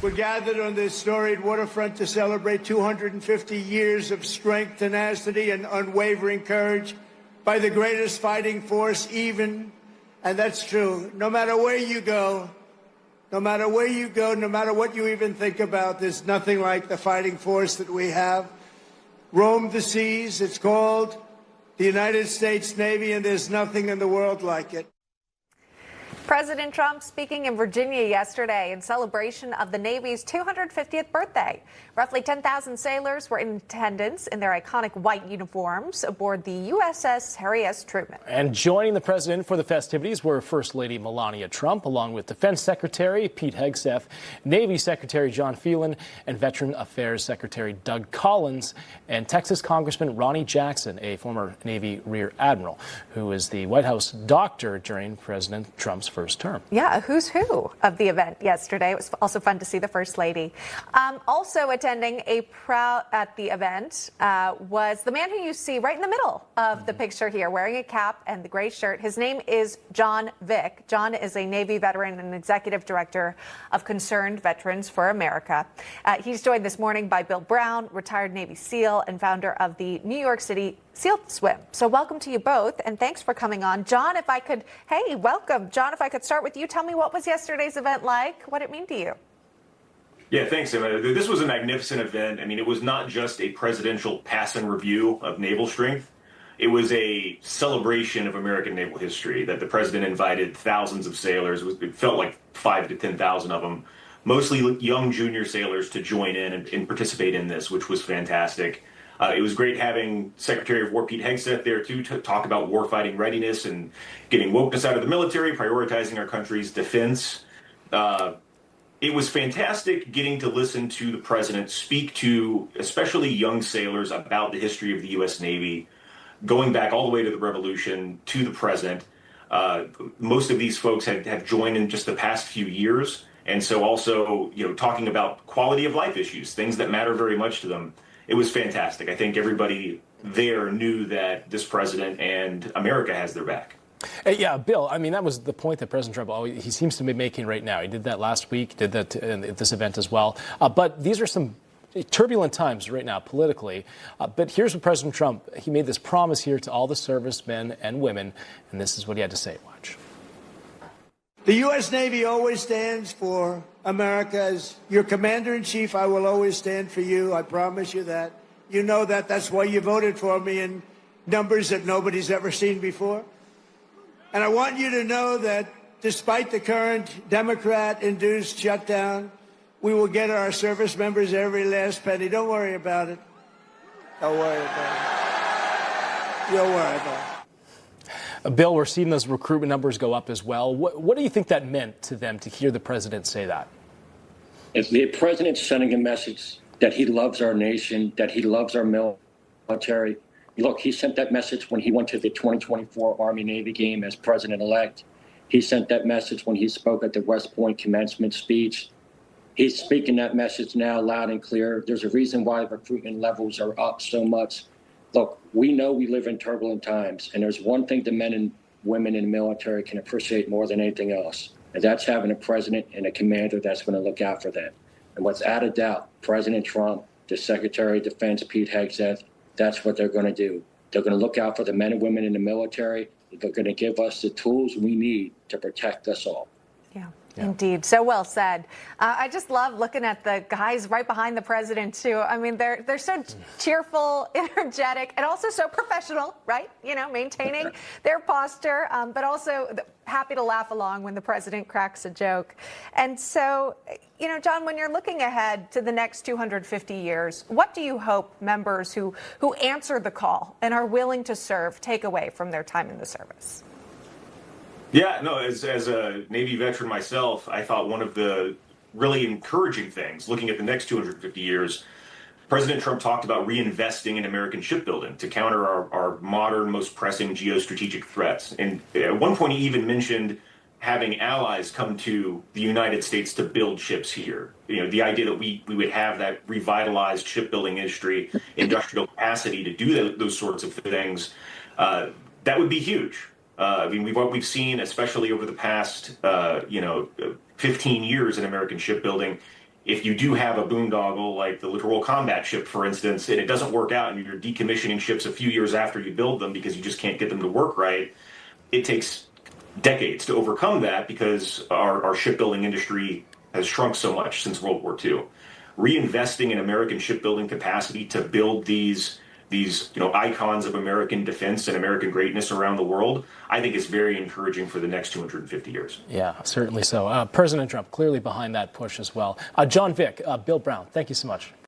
We're gathered on this storied waterfront to celebrate 250 years of strength, tenacity, and unwavering courage by the greatest fighting force even, and that's true, no matter where you go, no matter where you go, no matter what you even think about, there's nothing like the fighting force that we have. Roam the seas, it's called the United States Navy, and there's nothing in the world like it. President Trump speaking in Virginia yesterday in celebration of the Navy's 250th birthday. Roughly 10,000 sailors were in attendance in their iconic white uniforms aboard the USS Harry S. Truman. And joining the president for the festivities were First Lady Melania Trump, along with Defense Secretary Pete Hegseth, Navy Secretary John Phelan, and Veteran Affairs Secretary Doug Collins, and Texas Congressman Ronnie Jackson, a former Navy Rear Admiral, who was the White House doctor during President Trump's first term. Yeah, who's who of the event yesterday. It was also fun to see the First Lady. Also attending at the event was the man who you see right in the middle of the picture here, wearing a cap and the gray shirt. His name is John Vick. John is a Navy veteran and executive director of Concerned Veterans for America. He's joined this morning by Bill Brown, retired Navy SEAL and founder of the New York City SEAL Swim. So welcome to you both, and thanks for coming on. John, welcome. John, if I could start with you, tell me, what was yesterday's event like? What did it mean to you? Yeah, thanks, Emma. This was a magnificent event. I mean, it was not just a presidential pass and review of naval strength. It was a celebration of American naval history that the president invited thousands of sailors. It felt like 5,000 to 10,000 of them, mostly young junior sailors, to join in and participate in this, which was fantastic. It was great having Secretary of War Pete Hegseth there, too, to talk about warfighting readiness and getting wokeness out of the military, prioritizing our country's defense. It was fantastic getting to listen to the president speak to especially young sailors about the history of the U.S. Navy, going back all the way to the Revolution to the present. Most of these folks have joined in just the past few years. And so also, talking about quality of life issues, things that matter very much to them. It was fantastic. I think everybody there knew that this president and America has their back. Yeah, Bill, I mean, that was the point that President Trump he seems to be making right now. He did that last week, did that at this event as well. But these are some turbulent times right now politically. But here's what President Trump, he made this promise here to all the servicemen and women, and this is what he had to say. Watch. The U.S. Navy always stands for America. As your commander-in-chief, I will always stand for you. I promise you that. You know that. That's why you voted for me in numbers that nobody's ever seen before. And I want you to know that despite the current Democrat-induced shutdown, we will get our service members every last penny. Don't worry about it. Don't worry about it. You'll worry about it. Bill, we're seeing those recruitment numbers go up as well. What do you think that meant to them to hear the president say that? If the president's sending a message that he loves our nation, that he loves our military. Look, he sent that message when he went to the 2024 Army-Navy game as president-elect. He sent that message when he spoke at the West Point commencement speech. He's speaking that message now loud and clear. There's a reason why recruitment levels are up so much. Look, we know we live in turbulent times, and there's one thing the men and women in the military can appreciate more than anything else, and that's having a president and a commander that's going to look out for them. And without a doubt, President Trump, the Secretary of Defense, Pete Hegseth, that's what they're going to do. They're going to look out for the men and women in the military. They're going to give us the tools we need to protect us all. Yeah. Indeed. So well said. I just love looking at the guys right behind the president, too. I mean, they're so cheerful, energetic, and also so professional, right? Maintaining their posture, but also happy to laugh along when the president cracks a joke. And so, John, when you're looking ahead to the next 250 years, what do you hope members who answer the call and are willing to serve take away from their time in the service? Yeah, no, as a Navy veteran myself, I thought one of the really encouraging things, looking at the next 250 years, President Trump talked about reinvesting in American shipbuilding to counter our modern, most pressing geostrategic threats. And at one point, he even mentioned having allies come to the United States to build ships here. The idea that we would have that revitalized shipbuilding industry, industrial capacity to do those sorts of things, that would be huge. What we've seen, especially over the past, 15 years in American shipbuilding, if you do have a boondoggle like the littoral combat ship, for instance, and it doesn't work out and you're decommissioning ships a few years after you build them because you just can't get them to work right, it takes decades to overcome that because our shipbuilding industry has shrunk so much since World War II. Reinvesting in American shipbuilding capacity to build these icons of American defense and American greatness around the world, I think is very encouraging for the next 250 years. Yeah, certainly so. President Trump clearly behind that push as well. John Vick, Bill Brown, thank you so much.